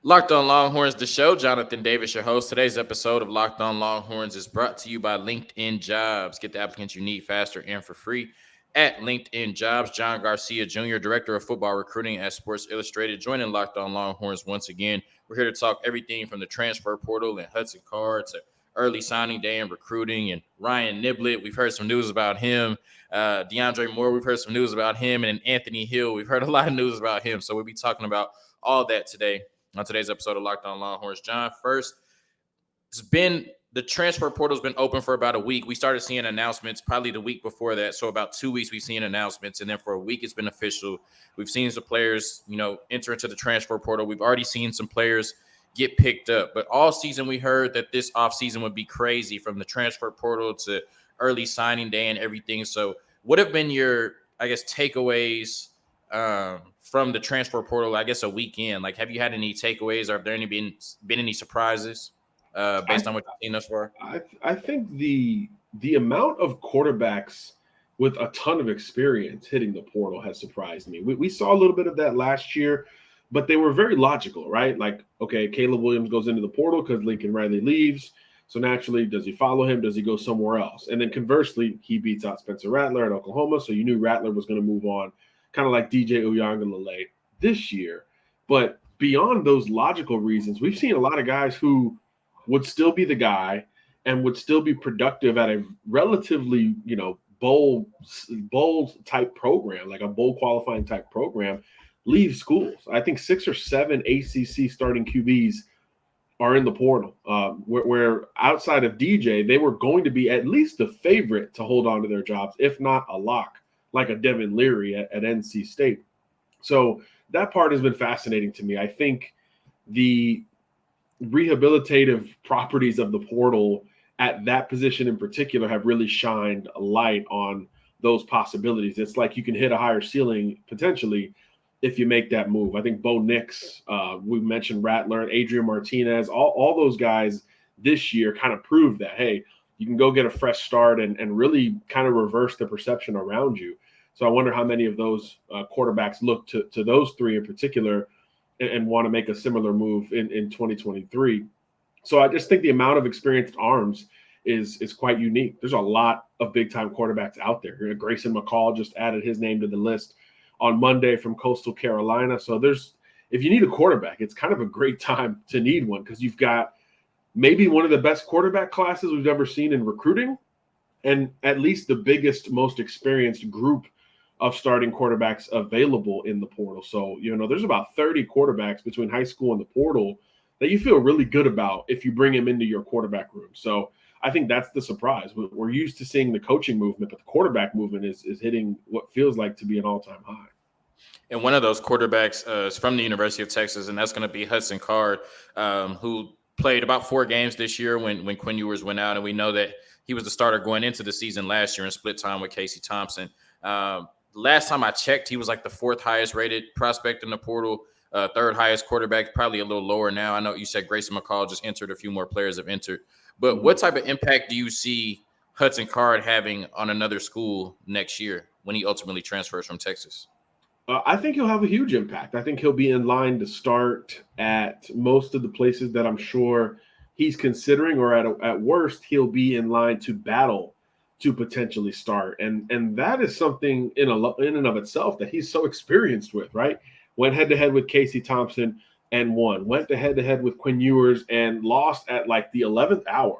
Locked on Longhorns, the show. Jonathan Davis, your host. Today's episode of Locked on Longhorns is brought to you by LinkedIn Jobs. Get the applicants you need faster and for free at LinkedIn Jobs. John Garcia Jr., Director of Football Recruiting at Sports Illustrated, joining Locked on Longhorns once again. We're here to talk everything from the transfer portal and Hudson Card to early signing day and recruiting. And Ryan Niblett, we've heard some news about him. Deandre Moore, we've heard some news about him. And then Anthony Hill, we've heard a lot of news about him. So we'll be talking about all that today on today's episode of Locked on Longhorns. John, first, it's been the transfer portal's been open for about a week. We started seeing announcements probably the week before that. So about 2 weeks we've seen announcements, and then for a week it's been official. We've seen some players, enter into the transfer portal. We've already seen some players get picked up. But all season we heard that this offseason would be crazy from the transfer portal to early signing day and everything. So what have been your, I guess, takeaways from the transfer portal, I guess, a weekend? Like, have you had any takeaways, or have there been any surprises based I on what you've seen thus far? I think the amount of quarterbacks with a ton of experience hitting the portal has surprised me. We saw a little bit of that last year, but they were very logical, right? Like, okay, Caleb Williams goes into the portal because Lincoln Riley leaves. So naturally, does he follow him? Does he go somewhere else? And then conversely, he beats out Spencer Rattler at Oklahoma. So you knew Rattler was going to move on, kind of like DJ Uiagalelei this year. But beyond those logical reasons, we've seen a lot of guys who would still be the guy and would still be productive at a relatively, bowl type program, like a bowl qualifying type program, leave schools. I think 6 or 7 ACC starting QBs are in the portal, where outside of DJ, they were going to be at least a favorite to hold on to their jobs, if not a lock, like a Devin Leary at NC State. So that part has been fascinating to me. I think the rehabilitative properties of the portal at that position in particular have really shined a light on those possibilities. It's like you can hit a higher ceiling potentially if you make that move. I think Bo Nix, we mentioned Rattler, Adrian Martinez, all those guys this year kind of proved that, hey, you can go get a fresh start and really kind of reverse the perception around you. So I wonder how many of those quarterbacks look to those three in particular and want to make a similar move in 2023. So I just think the amount of experienced arms is quite unique. There's a lot of big-time quarterbacks out there. Grayson McCall just added his name to the list on Monday from Coastal Carolina. So if you need a quarterback, it's kind of a great time to need one because you've got maybe one of the best quarterback classes we've ever seen in recruiting and at least the biggest, most experienced group of starting quarterbacks available in the portal. So, there's about 30 quarterbacks between high school and the portal that you feel really good about if you bring them into your quarterback room. So I think that's the surprise. We're used to seeing the coaching movement, but the quarterback movement is hitting what feels like to be an all-time high. And one of those quarterbacks is from the University of Texas, and that's going to be Hudson Card, who played about 4 games this year when Quinn Ewers went out. And we know that he was the starter going into the season last year and split time with Casey Thompson. Last time I checked, he was like the 4th highest rated prospect in the portal, 3rd highest quarterback, probably a little lower now. I know you said Grayson McCall just entered, a few more players have entered. But what type of impact do you see Hudson Card having on another school next year when he ultimately transfers from Texas? I think he'll have a huge impact. I think he'll be in line to start at most of the places that I'm sure he's considering, or at worst, he'll be in line to battle to potentially start. And that is something in and of itself that he's so experienced with, right? Went head-to-head with Casey Thompson and won. Went head-to-head with Quinn Ewers and lost at like the 11th hour.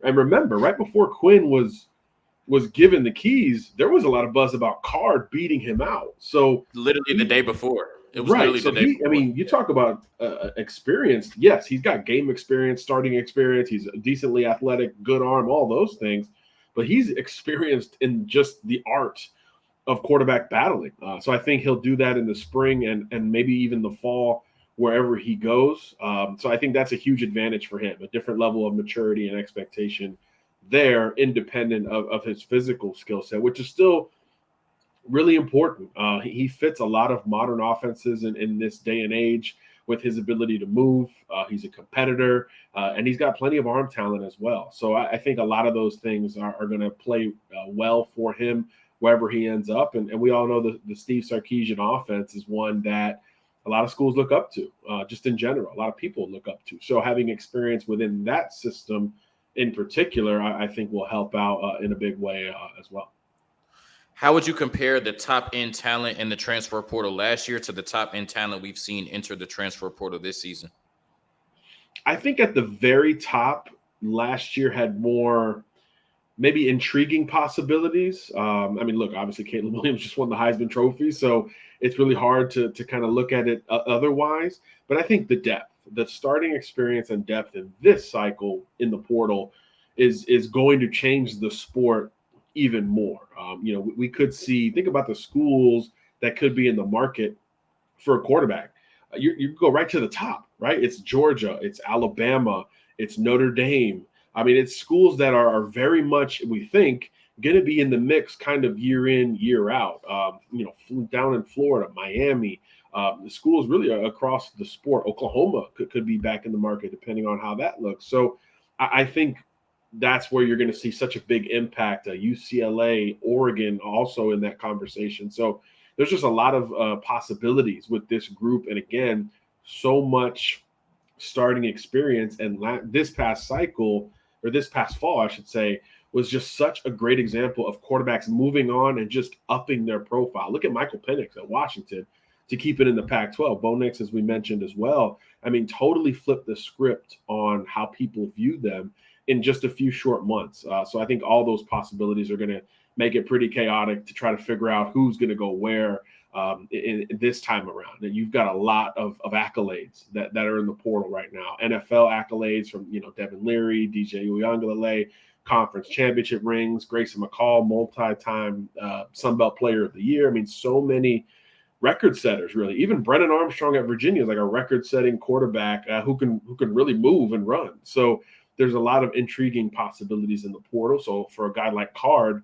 And remember, right before Quinn was given the keys, there was a lot of buzz about Card beating him out. So literally the day before. It was right. literally So the day before. I mean, you talk about experienced. Yes, he's got game experience, starting experience. He's decently athletic, good arm, all those things. But he's experienced in just the art of quarterback battling. So I think he'll do that in the spring and maybe even the fall wherever he goes. So I think that's a huge advantage for him, a different level of maturity and expectation there, independent of his physical skill set, which is still really important. He fits a lot of modern offenses in this day and age with his ability to move. He's a competitor, and he's got plenty of arm talent as well. So I think a lot of those things are going to play well for him wherever he ends up. And we all know the Steve Sarkisian offense is one that a lot of schools look up to, just in general. A lot of people look up to. So having experience within that system in particular, I think will help out in a big way as well. How would you compare the top end talent in the transfer portal last year to the top end talent we've seen enter the transfer portal this season? I think at the very top, last year had more maybe intriguing possibilities. I mean, look, obviously Caleb Williams just won the Heisman Trophy, so it's really hard to kind of look at it otherwise. But I think the starting experience and depth in this cycle in the portal is going to change the sport even more. We could see, think about the schools that could be in the market for a quarterback. You go right to the top, right? It's Georgia, it's Alabama, it's Notre Dame. I mean, it's schools that are very much, we think, going to be in the mix kind of year in, year out. Down in Florida, Miami, the schools really are across the sport. Oklahoma could be back in the market depending on how that looks. So I think that's where you're going to see such a big impact. UCLA, Oregon also in that conversation. So there's just a lot of possibilities with this group. And again, so much starting experience. And this past cycle, or this past fall, I should say, was just such a great example of quarterbacks moving on and just upping their profile. Look at Michael Penix at Washington to keep it in the Pac-12. Bo Nix, as we mentioned as well, I mean, totally flipped the script on how people view them in just a few short months. So I think all those possibilities are going to make it pretty chaotic to try to figure out who's going to go where in this time around. And you've got a lot of accolades that are in the portal right now. NFL accolades from, Devin Leary, DJ Uiagalelei, conference championship rings, Grayson McCall, multi-time Sun Belt Player of the Year. I mean, so many record setters, really. Even Brennan Armstrong at Virginia is like a record-setting quarterback who can really move and run. So there's a lot of intriguing possibilities in the portal. So for a guy like Card,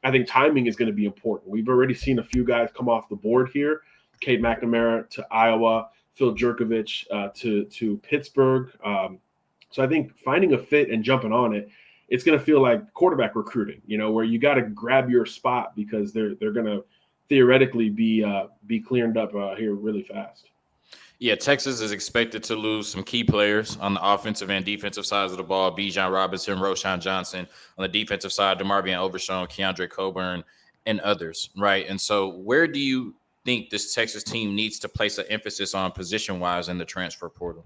I think timing is going to be important. We've already seen a few guys come off the board here. Cade McNamara to Iowa, Phil Jurkovich to Pittsburgh. So I think finding a fit and jumping on it, it's going to feel like quarterback recruiting, where you got to grab your spot because they're going to theoretically be cleared up here really fast. Yeah, Texas is expected to lose some key players on the offensive and defensive sides of the ball. Bijan Robinson, Roshan Johnson. On the defensive side, DeMarvion Overshown, Keandre Coburn, and others, right? And so where do you think this Texas team needs to place an emphasis on position-wise in the transfer portal?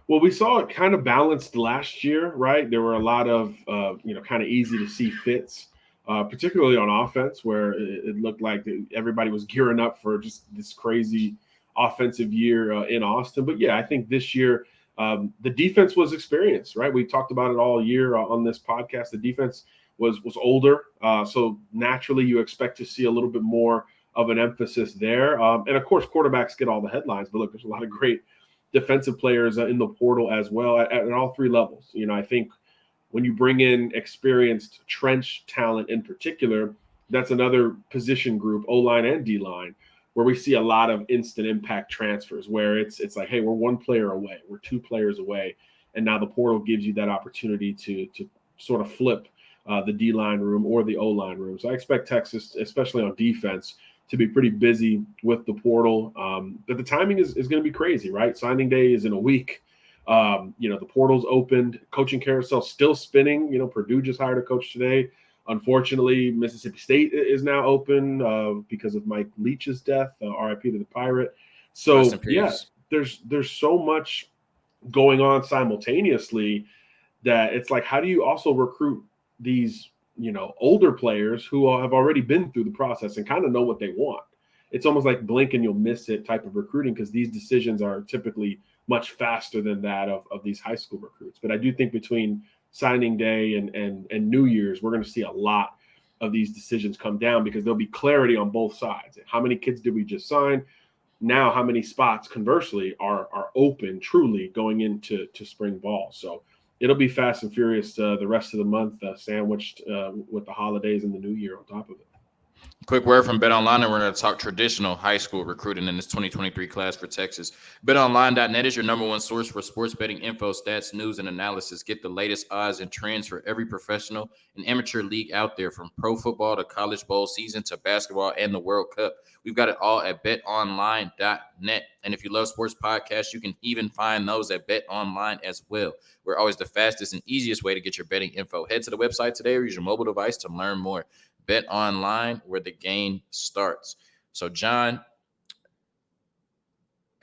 Well, we saw it kind of balanced last year, right? There were a lot of, kind of easy to see fits, particularly on offense, where it looked like everybody was gearing up for just this crazy offensive year in Austin. But yeah, I think this year the defense was experienced, right? We talked about it all year on this podcast. The defense was older, so naturally you expect to see a little bit more of an emphasis there. And of course, quarterbacks get all the headlines, but look, there's a lot of great defensive players in the portal as well at all three levels. I think when you bring in experienced trench talent in particular, that's another position group, O-line and D-line, where we see a lot of instant impact transfers where it's like, hey, we're one player away, we're two players away. And now the portal gives you that opportunity to sort of flip the D-line room or the O-line room. So I expect Texas, especially on defense, to be pretty busy with the portal. But the timing is going to be crazy, right? Signing day is in a week. The portal's opened, coaching carousel still spinning. Purdue just hired a coach today. Unfortunately, Mississippi State is now open because of Mike Leach's death. RIP to the Pirate. So yeah, there's so much going on simultaneously that it's like, how do you also recruit these older players who have already been through the process and kind of know what they want? It's almost like blink and you'll miss it type of recruiting because these decisions are typically much faster than that of these high school recruits. But I do think between signing day and New Year's, we're going to see a lot of these decisions come down because there'll be clarity on both sides. How many kids did we just sign? Now, how many spots, conversely, are open truly going into spring ball? So it'll be fast and furious the rest of the month, sandwiched with the holidays and the New Year on top of it. Quick word from BetOnline, and we're going to talk traditional high school recruiting in this 2023 class for Texas. BetOnline.net is your number one source for sports betting info, stats, news, and analysis. Get the latest odds and trends for every professional and amateur league out there, from pro football to college bowl season to basketball and the World Cup. We've got it all at BetOnline.net. And if you love sports podcasts, you can even find those at BetOnline as well. We're always the fastest and easiest way to get your betting info. Head to the website today or use your mobile device to learn more. Bet Online, where the game starts. So, John,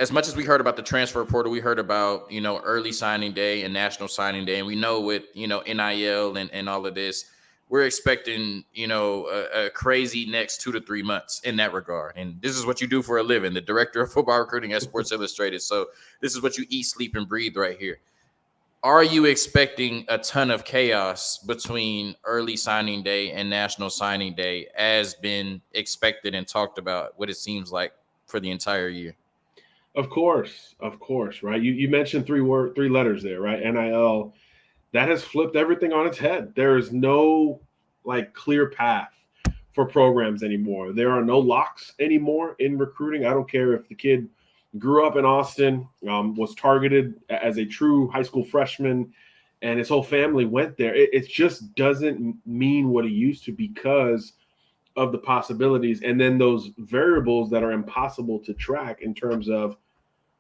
as much as we heard about the transfer portal, we heard about, early signing day and national signing day. And we know with, NIL and all of this, we're expecting, a crazy next 2 to 3 months in that regard. And this is what you do for a living, the director of football recruiting at Sports Illustrated. So this is what you eat, sleep, and breathe right here. Are you expecting a ton of chaos between early signing day and national signing day, as been expected and talked about, what it seems like for the entire year? Of course, right? You mentioned three letters there, right? NIL. That has flipped everything on its head. There is no clear path for programs anymore. There are no locks anymore in recruiting. I don't care if the kid grew up in Austin, was targeted as a true high school freshman, and his whole family went there. It just doesn't mean what it used to because of the possibilities and then those variables that are impossible to track in terms of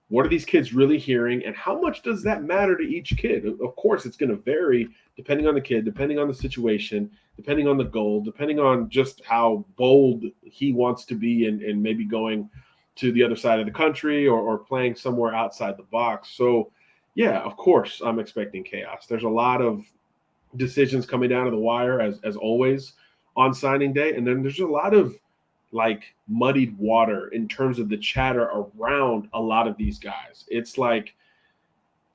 what are these kids really hearing and how much does that matter to each kid. Of course, it's going to vary depending on the kid, depending on the situation, depending on the goal, depending on just how bold he wants to be and maybe going to the other side of the country or playing somewhere outside the box. So, yeah, of course, I'm expecting chaos. There's a lot of decisions coming down to the wire, as always, on signing day. And then there's a lot of, muddied water in terms of the chatter around a lot of these guys. It's like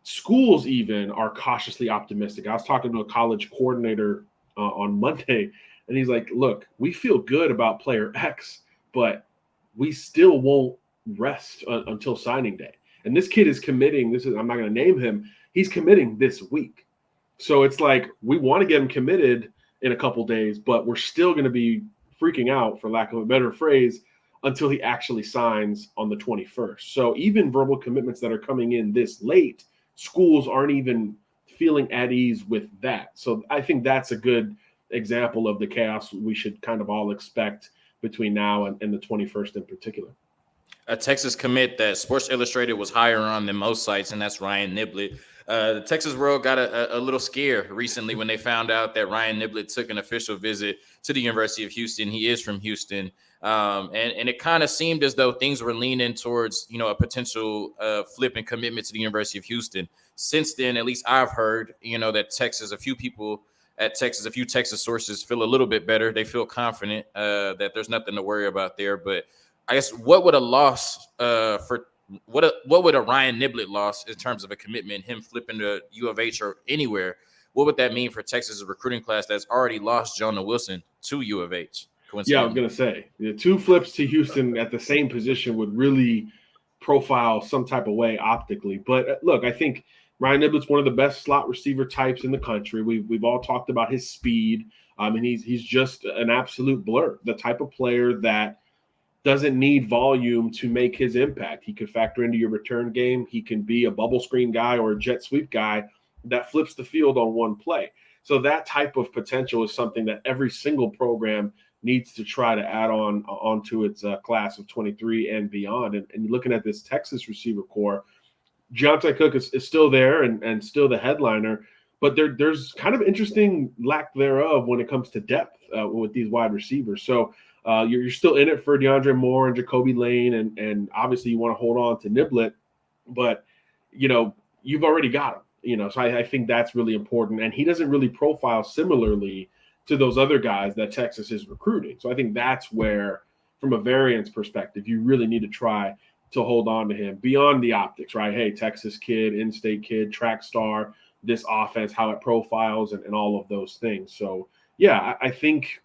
schools even are cautiously optimistic. I was talking to a college coordinator on Monday, and he's like, look, we feel good about player X, but we still won't rest until signing day. And this kid is committing. I'm not going to name him. He's committing this week. So it's like we want to get him committed in a couple days, but we're still going to be freaking out, for lack of a better phrase, until he actually signs on the 21st. So even verbal commitments that are coming in this late, schools aren't even feeling at ease with that. So I think that's a good example of the chaos we should kind of all expect between now and the 21st in particular. A Texas commit that Sports Illustrated was higher on than most sites, and that's Ryan Niblett. The Texas world got a little scared recently when they found out that Ryan Niblett took an official visit to the University of Houston. He is from Houston. And it kind of seemed as though things were leaning towards, a potential flip and commitment to the University of Houston. Since then, at least I've heard, that Texas, a few Texas sources feel a little bit better. They feel confident that there's nothing to worry about there. But I guess what would a loss what would a Ryan Niblett loss in terms of a commitment, him flipping to U of H or anywhere, what would that mean for Texas' recruiting class that's already lost Jonah Wilson to U of H? Yeah, I was going to say the two flips to Houston at the same position would really profile some type of way optically. But look, I think Ryan Niblett's one of the best slot receiver types in the country. We've all talked about his speed. And he's just an absolute blur, the type of player that doesn't need volume to make his impact. He could factor into your return game. He can be a bubble screen guy or a jet sweep guy that flips the field on one play. So that type of potential is something that every single program needs to try to add onto its class of 23 and beyond. And looking at this Texas receiver core, Deontay Cook is still there and still the headliner, but there's kind of interesting lack thereof when it comes to depth with these wide receivers. So you're still in it for Deandre Moore and Jacoby Lane, and obviously you want to hold on to Niblett, but you've already got him. So I think that's really important, and he doesn't really profile similarly to those other guys that Texas is recruiting. So I think that's where, from a variance perspective, you really need to try to hold on to him beyond the optics, right? Hey, Texas kid, in-state kid, track star, this offense, how it profiles, and all of those things. So yeah, I think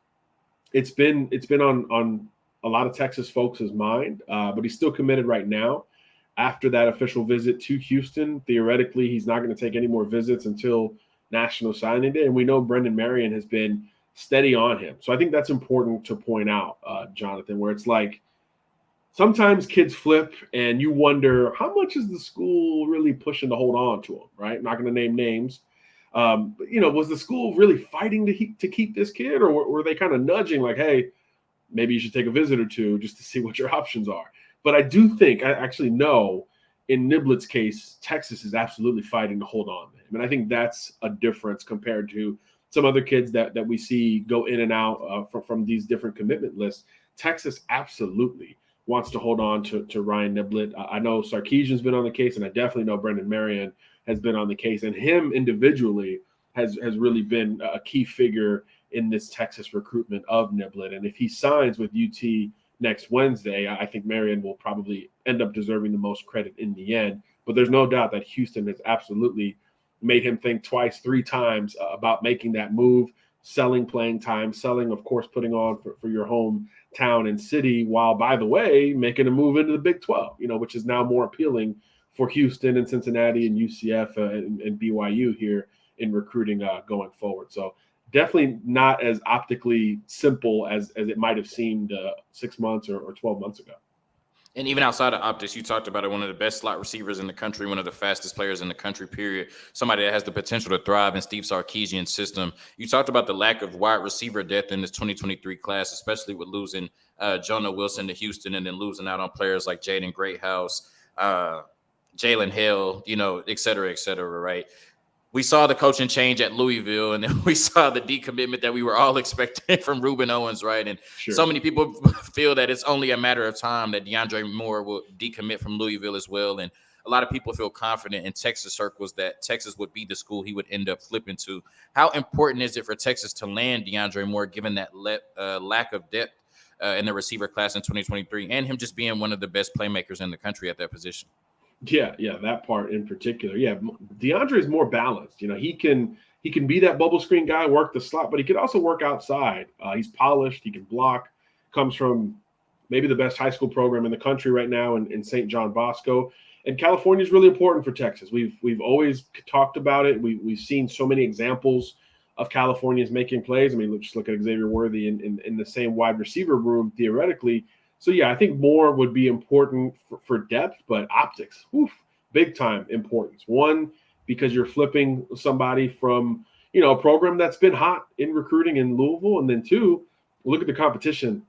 it's been on a lot of Texas folks' mind, but he's still committed right now. After that official visit to Houston, theoretically, he's not going to take any more visits until National Signing Day. And we know Brendan Marion has been steady on him. So I think that's important to point out, Jonathan, where it's like sometimes kids flip and you wonder how much is the school really pushing to hold on to them, right? I'm not going to name names. But, was the school really fighting to keep this kid, or were they kind of nudging like, hey, maybe you should take a visit or two just to see what your options are? But I do think, I actually know, in Niblett's case, Texas is absolutely fighting to hold on to him. And I think that's a difference compared to some other kids that we see go in and out from these different commitment lists. Texas absolutely wants to hold on to Ryan Niblett. I know Sarkisian's been on the case, and I definitely know Brendan Marion has been on the case. And him individually has really been a key figure in this Texas recruitment of Niblett. And if he signs with UT next Wednesday, I think Marion will probably end up deserving the most credit in the end. But there's no doubt that Houston has absolutely made him think twice, three times about making that move, selling playing time, selling, of course, putting on for your hometown and city, while, by the way, making a move into the Big 12, which is now more appealing for Houston and Cincinnati and UCF and BYU here in recruiting going forward. So definitely not as optically simple as it might have seemed 6 months or 12 months ago. And even outside of optics, you talked about it, one of the best slot receivers in the country, one of the fastest players in the country, period. Somebody that has the potential to thrive in Steve Sarkisian's system. You talked about the lack of wide receiver depth in this 2023 class, especially with losing Jonah Wilson to Houston and then losing out on players like Jaden Greathouse, Jalen Hill, et cetera, right? We saw the coaching change at Louisville, and then we saw the decommitment that we were all expecting from Ruben Owens, right? And so many people feel that it's only a matter of time that Deandre Moore will decommit from Louisville as well. And a lot of people feel confident in Texas circles that Texas would be the school he would end up flipping to. How important is it for Texas to land Deandre Moore, given that lack of depth in the receiver class in 2023, and him just being one of the best playmakers in the country at that position? Yeah, that part in particular. Yeah, DeAndre is more balanced. He can be that bubble screen guy, work the slot, but he can also work outside. He's polished. He can block. Comes from maybe the best high school program in the country right now in St. John Bosco. And California is really important for Texas. We've always talked about it. We've seen so many examples of California's making plays. I mean, just look at Xavier Worthy in the same wide receiver room theoretically. So, yeah, I think more would be important for depth, but optics, big time importance. One, because you're flipping somebody from, a program that's been hot in recruiting in Louisville. And then two, look at the competition.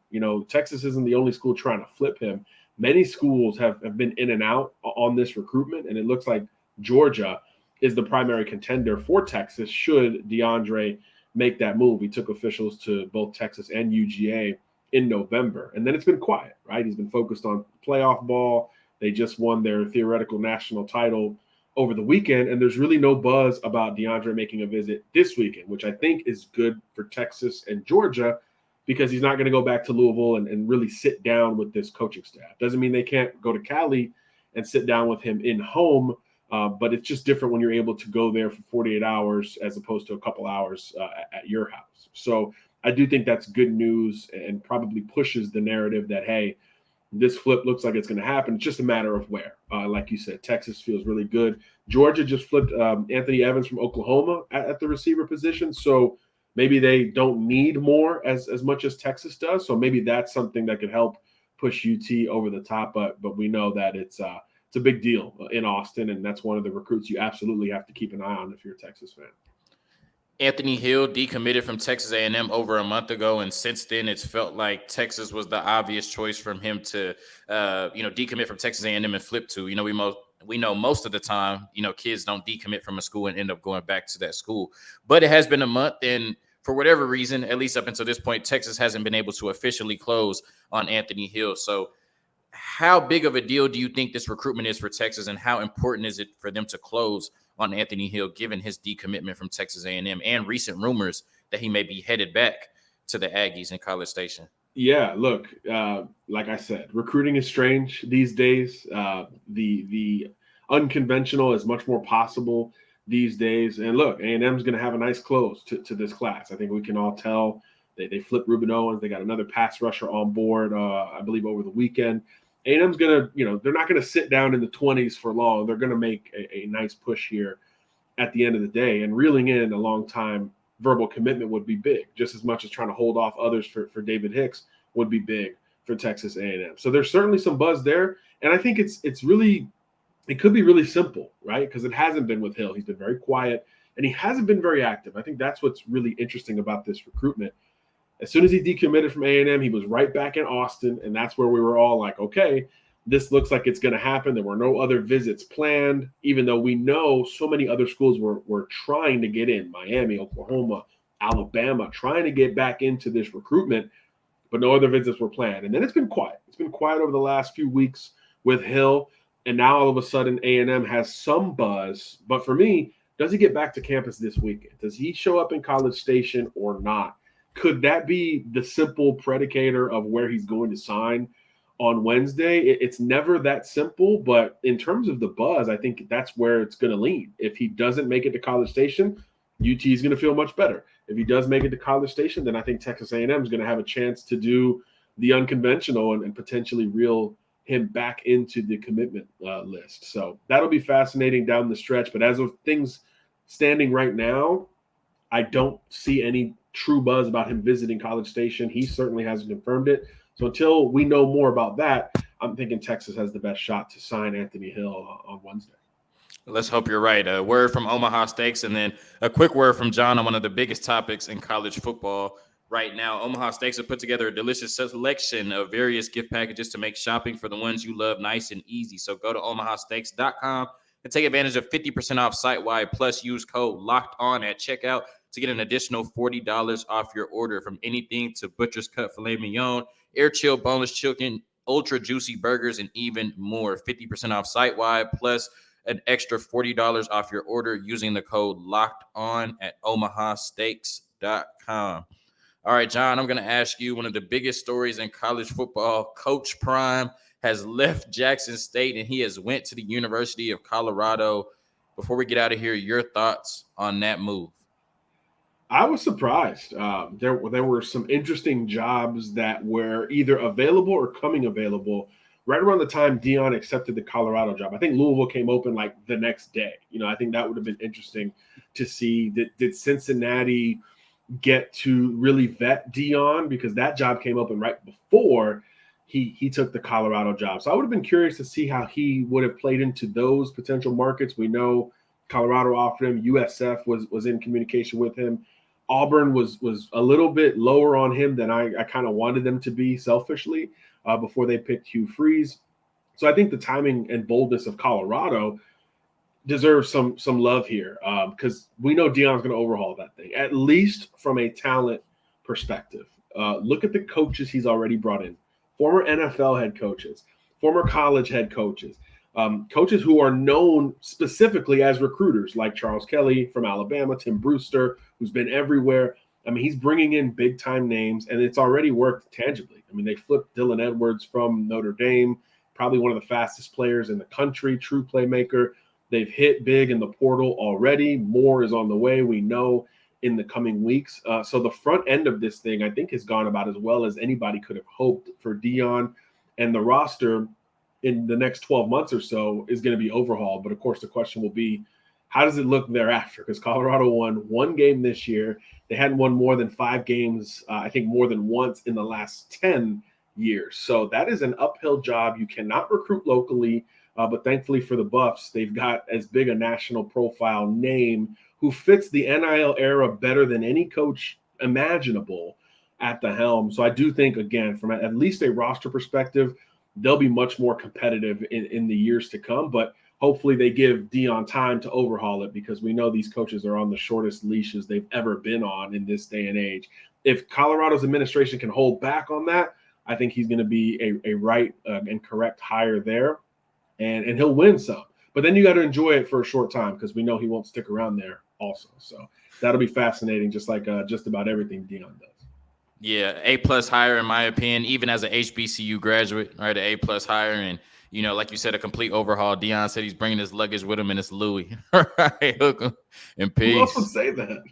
Texas isn't the only school trying to flip him. Many schools have been in and out on this recruitment, and it looks like Georgia is the primary contender for Texas should DeAndre make that move. He took officials to both Texas and UGA in November. And then it's been quiet, right? He's been focused on playoff ball. They just won their theoretical national title over the weekend. And there's really no buzz about DeAndre making a visit this weekend, which I think is good for Texas and Georgia because he's not going to go back to Louisville and really sit down with this coaching staff. Doesn't mean they can't go to Cali and sit down with him in home, but it's just different when you're able to go there for 48 hours as opposed to a couple hours at your house. So I do think that's good news and probably pushes the narrative that, hey, this flip looks like it's going to happen. It's just a matter of where. Like you said, Texas feels really good. Georgia just flipped Anthony Evans from Oklahoma at the receiver position. So maybe they don't need more as much as Texas does. So maybe that's something that could help push UT over the top. But we know that it's a big deal in Austin, and that's one of the recruits you absolutely have to keep an eye on if you're a Texas fan. Anthony Hill decommitted from Texas A&M over a month ago, and since then it's felt like Texas was the obvious choice from him to, decommit from Texas A&M and flip to. We know most of the time, kids don't decommit from a school and end up going back to that school. But it has been a month, and for whatever reason, at least up until this point, Texas hasn't been able to officially close on Anthony Hill. So how big of a deal do you think this recruitment is for Texas, and how important is it for them to close on Anthony Hill, given his decommitment from Texas A&M and recent rumors that he may be headed back to the Aggies in College Station? Yeah, look, like I said, recruiting is strange these days. The unconventional is much more possible these days. And look, A&M is going to have a nice close to this class. I think we can all tell. They flipped Ruben Owens. They got another pass rusher on board, I believe, over the weekend. A&M's going to, they're not going to sit down in the 20s for long. They're going to make a nice push here at the end of the day. And reeling in a long time verbal commitment would be big, just as much as trying to hold off others for David Hicks would be big for Texas A&M. So there's certainly some buzz there, and I think it could be really simple, right? Because it hasn't been with Hill. He's been very quiet, and he hasn't been very active. I think that's what's really interesting about this recruitment. As soon as he decommitted from A&M, he was right back in Austin, and that's where we were all like, okay, this looks like it's going to happen. There were no other visits planned, even though we know so many other schools were trying to get in. Miami, Oklahoma, Alabama, trying to get back into this recruitment, but no other visits were planned. And then it's been quiet. It's been quiet over the last few weeks with Hill, and now all of a sudden A&M has some buzz. But for me, does he get back to campus this weekend? Does he show up in College Station or not? Could that be the simple predicator of where he's going to sign on Wednesday? It's never that simple, but in terms of the buzz, I think that's where it's going to lean. If he doesn't make it to College Station, UT is going to feel much better. If he does make it to College Station, then I think Texas A&M is going to have a chance to do the unconventional and potentially reel him back into the commitment list. So that'll be fascinating down the stretch. But as of things standing right now, I don't see any true buzz about him visiting College Station. He certainly hasn't confirmed it. So until we know more about that, I'm thinking Texas has the best shot to sign Anthony Hill on Wednesday. Let's hope you're right. A word from Omaha Steaks, and then a quick word from John on one of the biggest topics in college football right now. Omaha Steaks have put together a delicious selection of various gift packages to make shopping for the ones you love nice and easy. So go to omahasteaks.com and take advantage of 50% off site-wide, plus use code LOCKEDON at checkout to get an additional $40 off your order. From anything to butcher's cut filet mignon, air chill boneless chicken, ultra juicy burgers, and even more. 50% off site-wide, plus an extra $40 off your order using the code LOCKEDON at omahasteaks.com. All right, John, I'm going to ask you one of the biggest stories in college football. Coach Prime has left Jackson State, and he has went to the University of Colorado. Before we get out of here, your thoughts on that move? I was surprised. There were some interesting jobs that were either available or coming available right around the time Deion accepted the Colorado job. I think Louisville came open like the next day. I think that would have been interesting to see. Did Cincinnati get to really vet Deion, because that job came open right before he took the Colorado job. So I would have been curious to see how he would have played into those potential markets. We know Colorado offered him. USF was in communication with him. Auburn was a little bit lower on him than I kind of wanted them to be selfishly before they picked Hugh Freeze. So I think the timing and boldness of Colorado deserves some love here, because we know Deion's going to overhaul that thing, at least from a talent perspective. Look at the coaches he's already brought in. Former NFL head coaches, former college head coaches, coaches who are known specifically as recruiters, like Charles Kelly from Alabama, Tim Brewster, who's been everywhere. I mean, he's bringing in big-time names, and it's already worked tangibly. I mean, they flipped Dylan Edwards from Notre Dame, probably one of the fastest players in the country, true playmaker. They've hit big in the portal already. More is on the way, we know, in the coming weeks. So the front end of this thing, I think, has gone about as well as anybody could have hoped for Deion. And the roster in the next 12 months or so is going to be overhauled. But, of course, the question will be, how does it look thereafter? Because Colorado won one game this year. They hadn't won more than 5 games, I think more than once in the last 10 years. So that is an uphill job. You cannot recruit locally, but thankfully for the Buffs, they've got as big a national profile name who fits the NIL era better than any coach imaginable at the helm. So I do think, again, from at least a roster perspective, they'll be much more competitive in the years to come. But hopefully they give Deion time to overhaul it, because we know these coaches are on the shortest leashes they've ever been on in this day and age. If Colorado's administration can hold back on that, I think he's going to be a right and correct hire there, and he'll win some. But then you got to enjoy it for a short time, because we know he won't stick around there also. So that'll be fascinating, just like just about everything Deion does. Yeah, A+ hire in my opinion, even as an HBCU graduate, right? An A+ hire, and like you said, a complete overhaul. Deion said he's bringing his luggage with him, and it's Louis. All right, hook him and peace. Who else would say that?